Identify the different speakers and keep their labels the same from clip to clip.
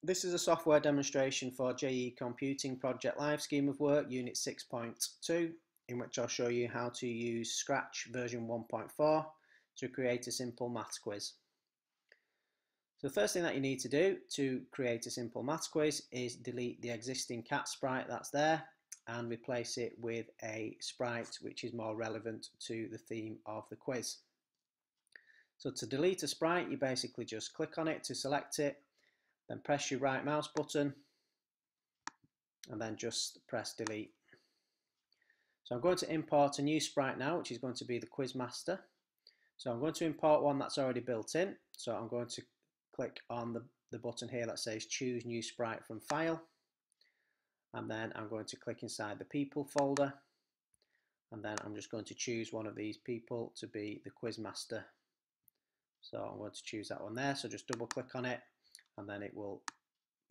Speaker 1: This is a software demonstration for JEcomputing Project Live Scheme of Work Unit 6.2, in which I'll show you how to use Scratch version 1.4 to create a simple maths quiz. So the first thing that you need to do to create a simple maths quiz is delete the existing cat sprite that's there and replace it with a sprite which is more relevant to the theme of the quiz. So to delete a sprite, you basically just click on it to select it, then press your right mouse button and then just press delete. So I'm going to import a new sprite now, which is going to be the quiz master. So I'm going to import one that's already built in. So I'm going to click on the button here that says choose new sprite from file, and then I'm going to click inside the people folder, and then I'm just going to choose one of these people to be the quiz master. So I'm going to choose that one there, so just double click on it and then it will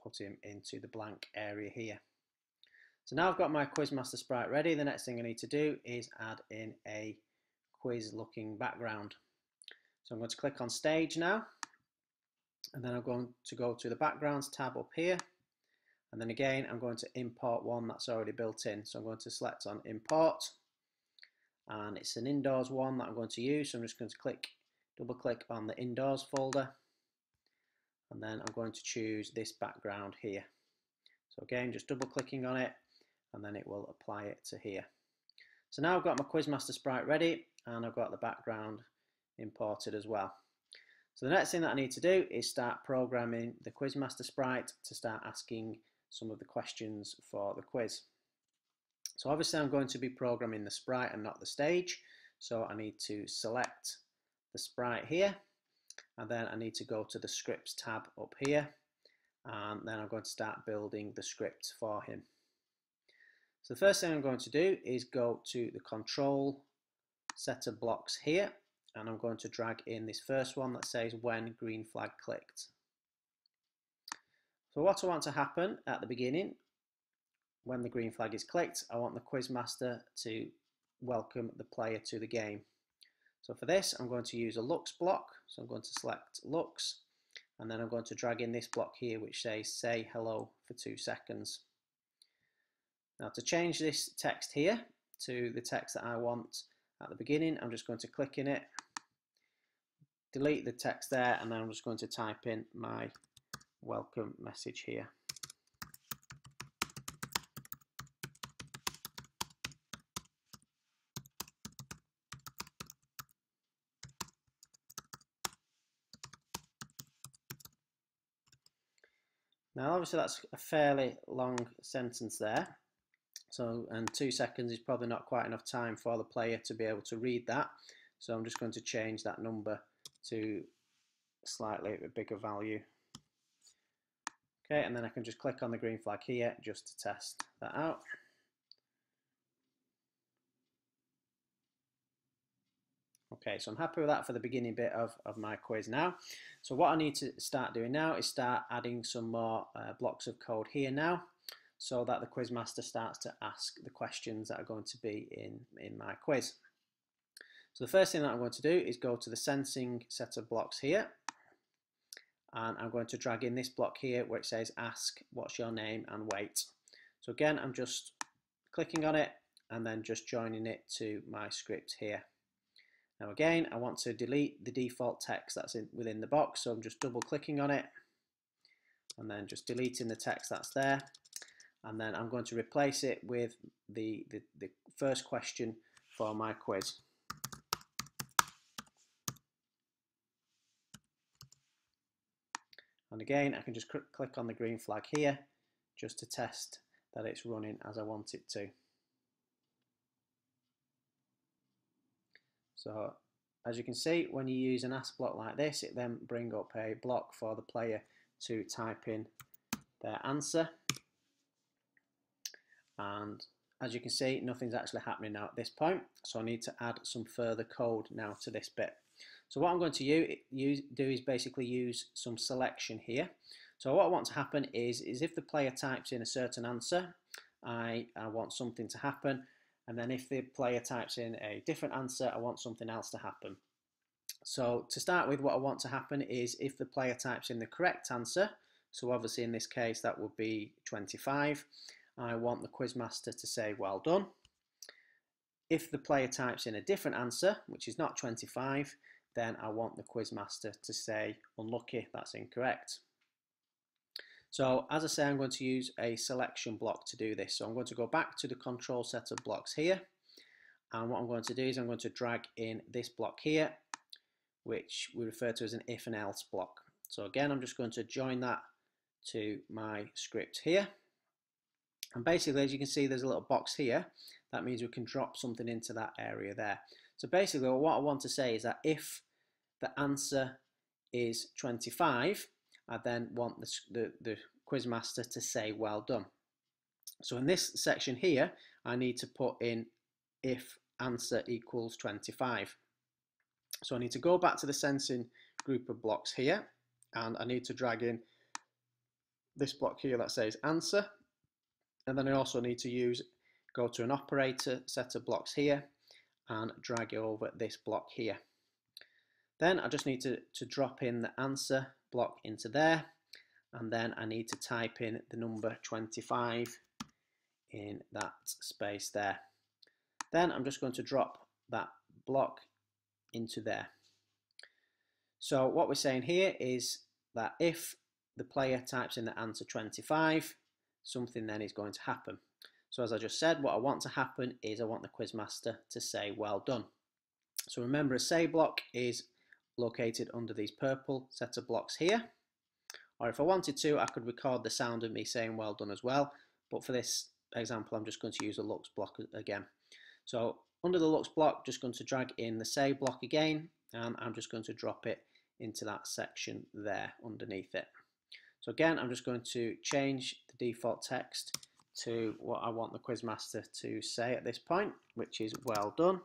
Speaker 1: put him into the blank area here. So now I've got my quiz master sprite ready. The next thing I need to do is add in a quiz looking background. So I'm going to click on stage now, and then I'm going to go to the backgrounds tab up here, and then again I'm going to import one that's already built in. So I'm going to select on import, and it's an indoors one that I'm going to use, so I'm just going to double click on the indoors folder, and then I'm going to choose this background here. So again, just double clicking on it and then it will apply it to here. So now I've got my Quizmaster sprite ready and I've got the background imported as well. So the next thing that I need to do is start programming the Quizmaster sprite to start asking some of the questions for the quiz. So obviously I'm going to be programming the sprite and not the stage. So I need to select the sprite here, and then I need to go to the scripts tab up here, and then I'm going to start building the script for him. So the first thing I'm going to do is go to the control set of blocks here, and I'm going to drag in this first one that says when green flag clicked. So what I want to happen at the beginning, when the green flag is clicked, I want the Quizmaster to welcome the player to the game. So for this, I'm going to use a looks block. So I'm going to select looks, and then I'm going to drag in this block here which says say hello for 2 seconds. Now to change this text here to the text that I want at the beginning, I'm just going to click in it, delete the text there, and then I'm just going to type in my welcome message here. Now obviously that's a fairly long sentence there, so and 2 seconds is probably not quite enough time for the player to be able to read that, so I'm just going to change that number to slightly a bigger value. Okay, and then I can just click on the green flag here just to test that out. Okay, so I'm happy with that for the beginning bit of my quiz now. So what I need to start doing now is start adding some more blocks of code here now, so that the Quizmaster starts to ask the questions that are going to be in my quiz. So the first thing that I'm going to do is go to the sensing set of blocks here, and I'm going to drag in this block here where it says ask what's your name and wait. So again, I'm just clicking on it and then just joining it to my script here. Now again, I want to delete the default text that's within the box, so I'm just double clicking on it and then just deleting the text that's there, and then I'm going to replace it with the first question for my quiz. And again, I can just click on the green flag here just to test that it's running as I want it to. So as you can see, when you use an ask block like this, it then brings up a block for the player to type in their answer. And as you can see, nothing's actually happening now at this point, so I need to add some further code now to this bit. So what I'm going to do is basically use some selection here. So what I want to happen is if the player types in a certain answer, I want something to happen. And then if the player types in a different answer, I want something else to happen. So to start with, what I want to happen is if the player types in the correct answer, So obviously in this case that would be 25. I want the quizmaster to say well done. If the player types in a different answer, which is not 25, then I want the quizmaster to say unlucky, that's incorrect. So as I say, I'm going to use a selection block to do this. So I'm going to go back to the control set of blocks here. And what I'm going to do is I'm going to drag in this block here, which we refer to as an if and else block. So again, I'm just going to join that to my script here. And basically, as you can see, there's a little box here. That means we can drop something into that area there. So basically, what I want to say is that if the answer is 25, I then want the quizmaster to say well done. So in this section here, I need to put in if answer equals 25. So I need to go back to the sensing group of blocks here, and I need to drag in this block here that says answer, and then I also need to go to an operator set of blocks here and drag it over this block here. Then I just need to drop in the answer block into there, and then I need to type in the number 25 in that space there. Then I'm just going to drop that block into there. So what we're saying here is that if the player types in the answer 25, something then is going to happen. So as I just said, what I want to happen is I want the quizmaster to say well done. So remember, a say block is located under these purple set of blocks here. Or if I wanted to, I could record the sound of me saying well done as well. But for this example, I'm just going to use a looks block again. So under the looks block, just going to drag in the say block again, and I'm just going to drop it into that section there underneath it. So again, I'm just going to change the default text to what I want the quizmaster to say at this point, which is well done.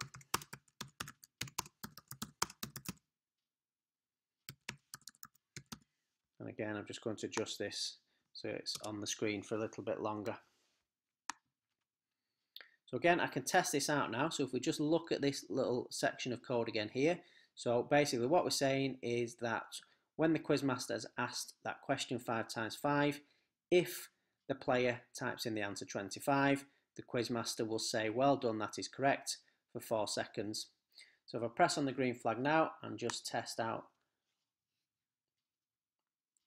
Speaker 1: And again, I'm just going to adjust this so it's on the screen for a little bit longer. So again, I can test this out now. So if we just look at this little section of code again here. So basically what we're saying is that when the quizmaster has asked that question 5 times 5, if the player types in the answer 25, the quizmaster will say, well done, that is correct, for 4 seconds. So if I press on the green flag now and just test out,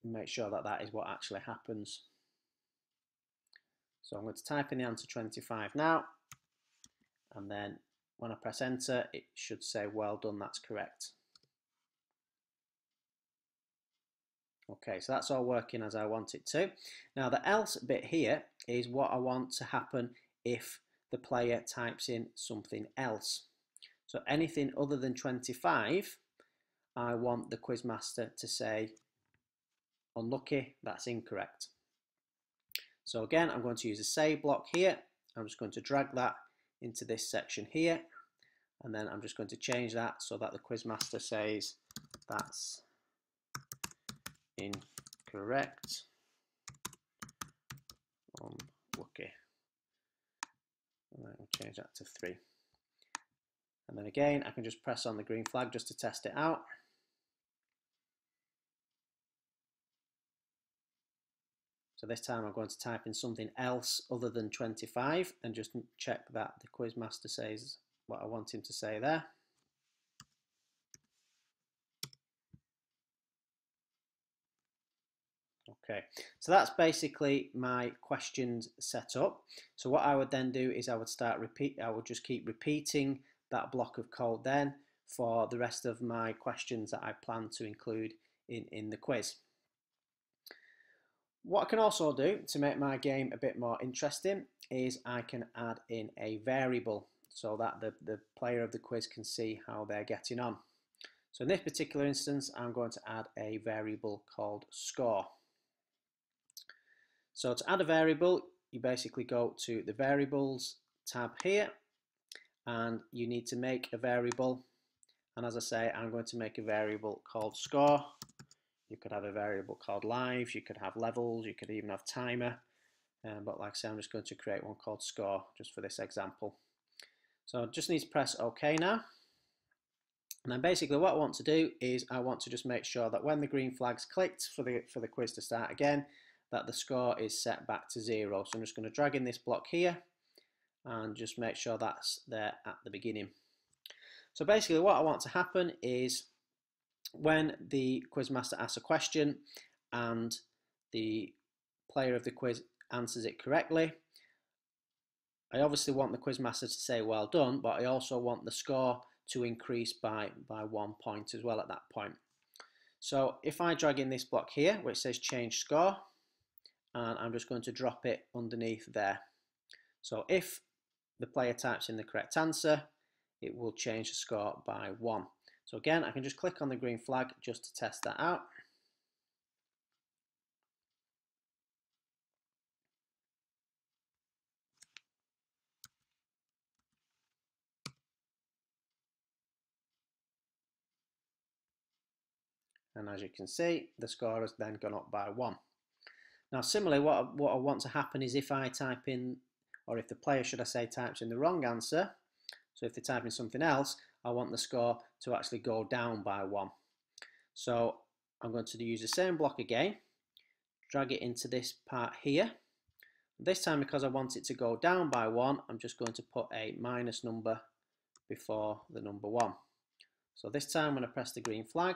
Speaker 1: make sure that that is what actually happens. So I'm going to type in the answer 25 now, and then when I press enter, it should say, well done, that's correct. Okay, so that's all working as I want it to. Now the else bit here is what I want to happen if the player types in something else. So anything other than 25, I want the quizmaster to say, unlucky, that's incorrect. So again, I'm going to use a say block here. I'm just going to drag that into this section here, and then I'm just going to change that so that the quizmaster says that's incorrect, unlucky, and then I'll change that to 3. And then again, I can just press on the green flag just to test it out. So this time I'm going to type in something else other than 25 and just check that the quizmaster says what I want him to say there. Okay, so that's basically my questions set up. So what I would then do is I would just keep repeating that block of code then for the rest of my questions that I plan to include in the quiz. What I can also do to make my game a bit more interesting is I can add in a variable so that the player of the quiz can see how they're getting on. So in this particular instance, I'm going to add a variable called score. So to add a variable, you basically go to the variables tab here, and you need to make a variable. And as I say, I'm going to make a variable called score. You could have a variable called live, you could have levels, you could even have timer. But like I say, I'm just going to create one called score just for this example. So I just need to press OK now. And then basically what I want to do is I want to just make sure that when the green flag's clicked for the quiz to start again, that the score is set back to 0. So I'm just going to drag in this block here and just make sure that's there at the beginning. So basically what I want to happen is when the quizmaster asks a question and the player of the quiz answers it correctly, I obviously want the quizmaster to say well done, but I also want the score to increase by 1 point as well at that point. So if I drag in this block here which says change score, and I'm just going to drop it underneath there. So if the player types in the correct answer, it will change the score by 1. So again, I can just click on the green flag just to test that out. And as you can see, the score has then gone up by 1. Now similarly, what I want to happen is if I type in, or if the player, should I say, types in the wrong answer, so if they type in something else, I want the score to actually go down by 1. So I'm going to use the same block again, drag it into this part here. This time, because I want it to go down by 1, I'm just going to put a minus number before the number 1. So this time when I press the green flag,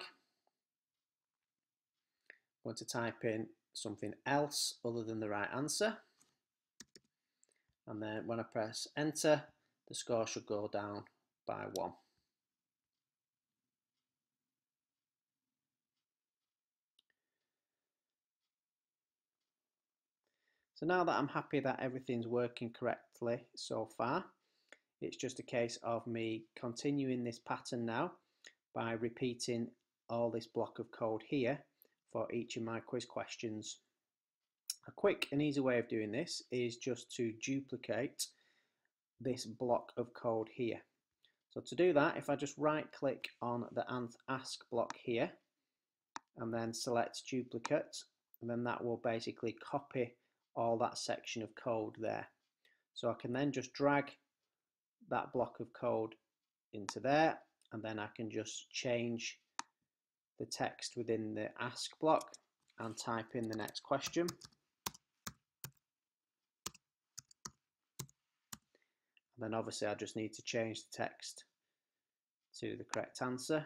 Speaker 1: I'm going to type in something else other than the right answer. And then when I press enter, the score should go down by 1. So now that I'm happy that everything's working correctly so far, it's just a case of me continuing this pattern now by repeating all this block of code here for each of my quiz questions. A quick and easy way of doing this is just to duplicate this block of code here. So to do that, if I just right click on the ask block here and then select duplicate, and then that will basically copy all that section of code there. So I can then just drag that block of code into there, and then I can just change the text within the ask block and type in the next question. And then obviously I just need to change the text to the correct answer.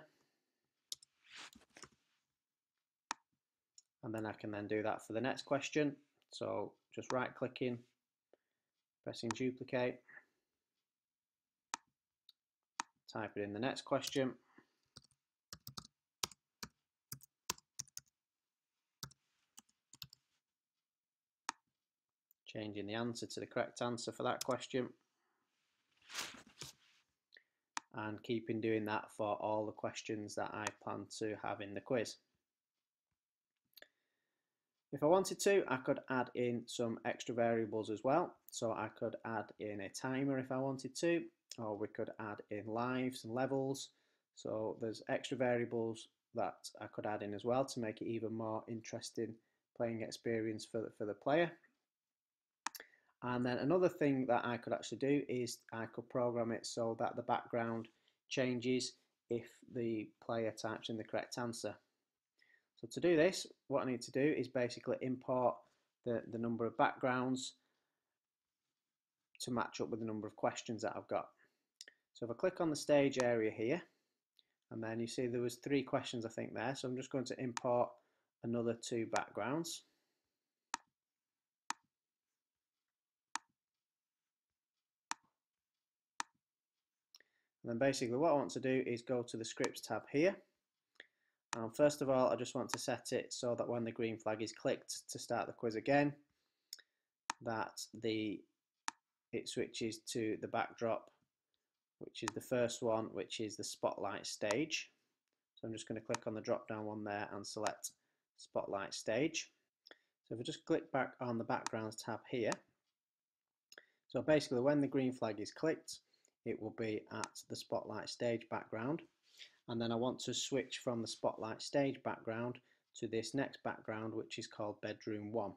Speaker 1: And then I can then do that for the next question. So just right clicking, pressing duplicate, type it in the next question. Changing the answer to the correct answer for that question. And keeping doing that for all the questions that I plan to have in the quiz. If I wanted to, I could add in some extra variables as well. So I could add in a timer if I wanted to, or we could add in lives and levels. So there's extra variables that I could add in as well to make it even more interesting playing experience for the player. And then another thing that I could actually do is I could program it so that the background changes if the player types in the correct answer. So to do this, what I need to do is basically import the number of backgrounds to match up with the number of questions that I've got. So if I click on the stage area here, and then you see there was 3 questions I think there, so I'm just going to import another 2 backgrounds. And then basically what I want to do is go to the scripts tab here. And first of all, I just want to set it so that when the green flag is clicked to start the quiz again, that it switches to the backdrop, which is the first one, which is the spotlight stage. So I'm just going to click on the drop down one there and select spotlight stage. So if I just click back on the backgrounds tab here, so basically when the green flag is clicked, it will be at the spotlight stage background. And then I want to switch from the spotlight stage background to this next background, which is called bedroom 1.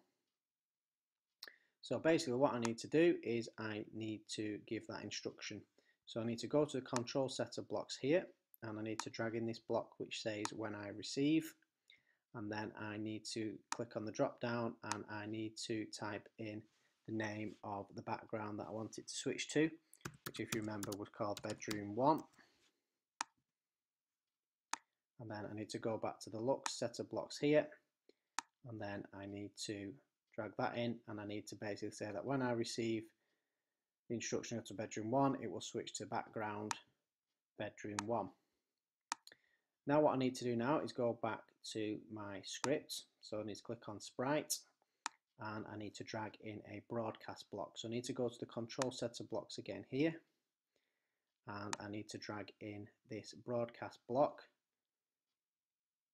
Speaker 1: So basically what I need to do is I need to give that instruction. So I need to go to the control setup blocks here and I need to drag in this block which says when I receive, and then I need to click on the drop down and I need to type in the name of the background that I want it to switch to, which if you remember was called bedroom 1. And then I need to go back to the looks set of blocks here, and then I need to drag that in, and I need to basically say that when I receive the instruction to bedroom 1, it will switch to background bedroom 1. Now what I need to do now is go back to my script. So I need to click on Sprite, and I need to drag in a broadcast block. So I need to go to the control set of blocks again here, and I need to drag in this broadcast block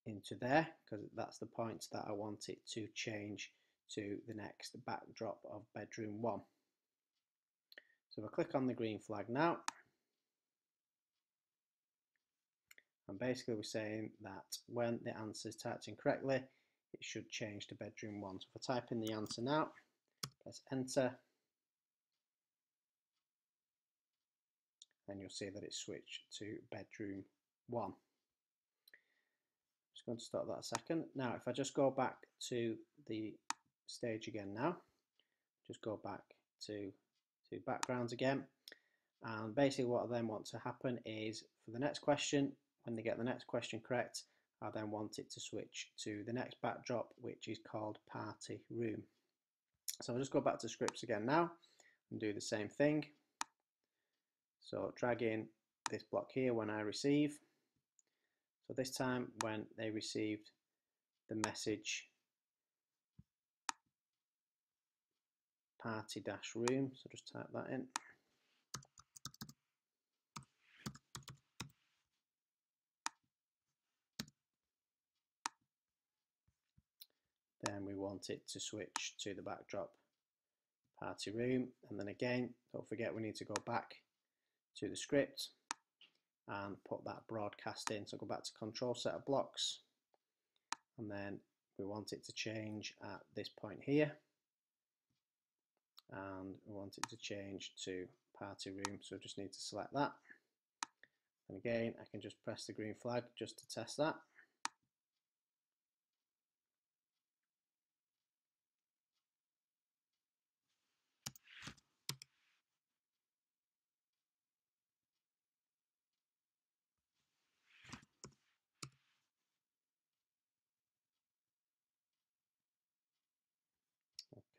Speaker 1: into there, because that's the point that I want it to change to the next backdrop of bedroom 1. So if I click on the green flag now, and basically we're saying that when the answer is typed in correctly, it should change to bedroom 1. So if I type in the answer now, press enter, then you'll see that it's switched to bedroom 1. Just going to stop that a second. Now if I just go back to the stage again now, just go back to backgrounds again, and basically what I then want to happen is for the next question, when they get the next question correct, I then want it to switch to the next backdrop, which is called party room. So I'll just go back to scripts again now and do the same thing. So drag in this block here when I receive. So this time when they received the message party-room, so just type that in. Then we want it to switch to the backdrop party room, and then again, don't forget we need to go back to the script and put that broadcast in. So go back to control set of blocks, and then we want it to change at this point here, and we want it to change to party room, so I just need to select that, and again I can just press the green flag just to test that.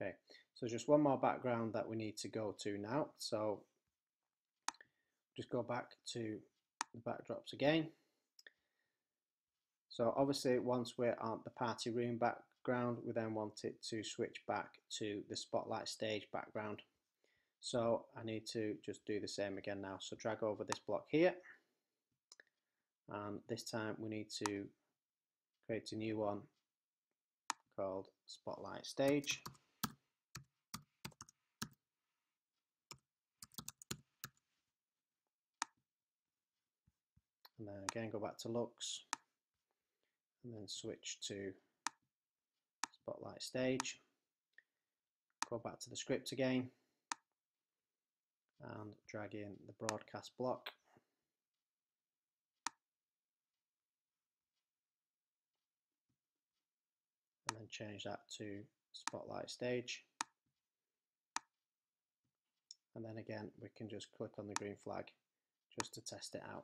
Speaker 1: Okay, so just one more background that we need to go to now. So just go back to the backdrops again. So obviously once we're on the party room background, we then want it to switch back to the spotlight stage background. So I need to just do the same again now. So drag over this block here, and this time we need to create a new one called spotlight stage. And then again go back to looks, and then switch to spotlight stage. Go back to the script again and drag in the broadcast block. And then change that to spotlight stage. And then again we can just click on the green flag just to test it out.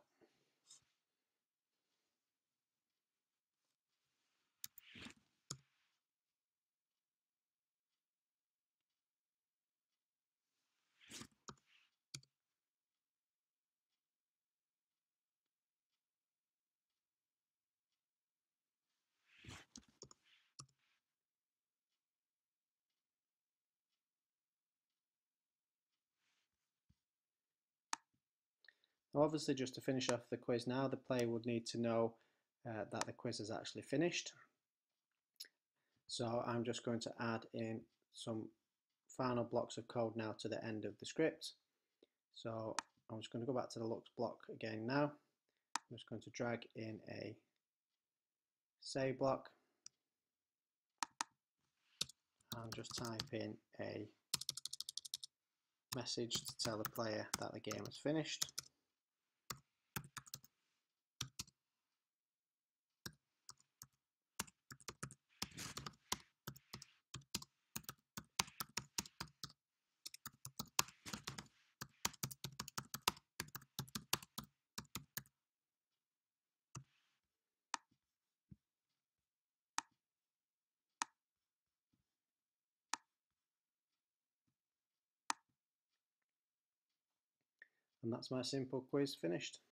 Speaker 1: Obviously, just to finish off the quiz now, the player would need to know that the quiz is actually finished. So I'm just going to add in some final blocks of code now to the end of the script. So I'm just going to go back to the looks block again now. I'm just going to drag in a say block and just type in a message to tell the player that the game is finished. And that's my simple quiz finished.